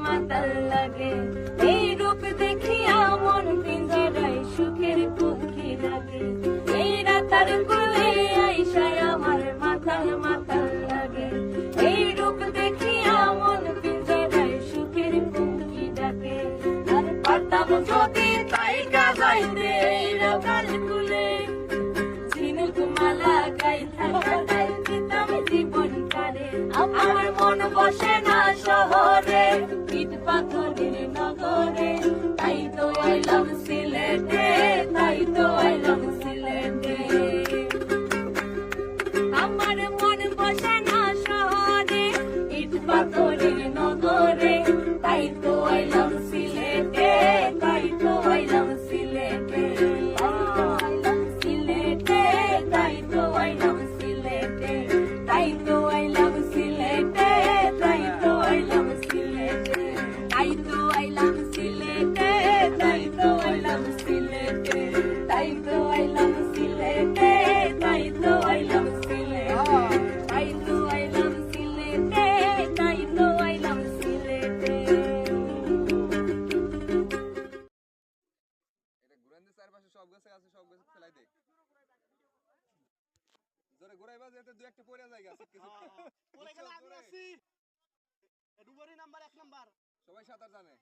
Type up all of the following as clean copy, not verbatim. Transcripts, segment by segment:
মাতাল লাগে। এই রূপ দেখিয়া মন পিঞ্জরায় সুখের পক্ষী লাগে। এই রাতার কোলে আইসায় আমার মাতাল মাতাল লাগে। এই রূপ দেখিয়া মন পিঞ্জরায় সুখের পক্ষী ডাকে। আর পারতাম যদি তাই গাইতে এই রাতার কোলে ঝিনুক মালা গাইতে দিতাম জীবন কারে। আমার মন বসে না শহরে, ইট পাথরের নগরে, তাই তো আইলাম সিলেটে, তাই তো আইলাম সিলেটে। আমার মন বসে না শহরে, ইট পাথরের নগরে, তাই তো আইলাম সিলেটে, তাই তো আইলাম সিলেটে। সিলেটে তাই তো আইলাম সিলেটে, তাই তো আইলাম সিলেটে, তাই তো আইলাম সিলেটে, তাই তো আইলাম সিলেটে, তাই তো আইলাম সিলেটে, তাই তো আইলাম সিলেটে, তাই তো আইলাম সিলেটে, তাই তো আইলাম সিলেটে, তাই তো আইলাম সিলেটে। এটা ঘুরাইতে চারপাশে সব গাছে আছে, সব গাছে ফেলাই দে। জোরে ঘুরাইবা যাতে দুই একটা পড়ে যায় গাছে কিছু। পড়ে গেলে আমি আছি। Dhubri number 1 number. সবাই সাঁতার জানে।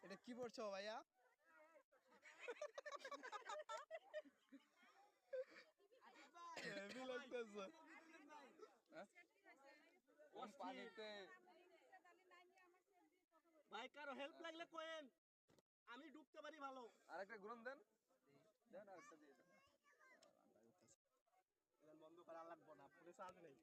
এটা কি পড়ছো ভাইয়া? হেভি লাগতেছে। কোন পানিতে ভাই কারো হেল্প লাগলে কোয়েন, আমি ডুবতে পারি ভালো। আরেকটা ঘুরন দেন। দেন আরেকটা দিয়ে দেন। বন্ধ করা লাগবে না, পুরো চার্জ নেই।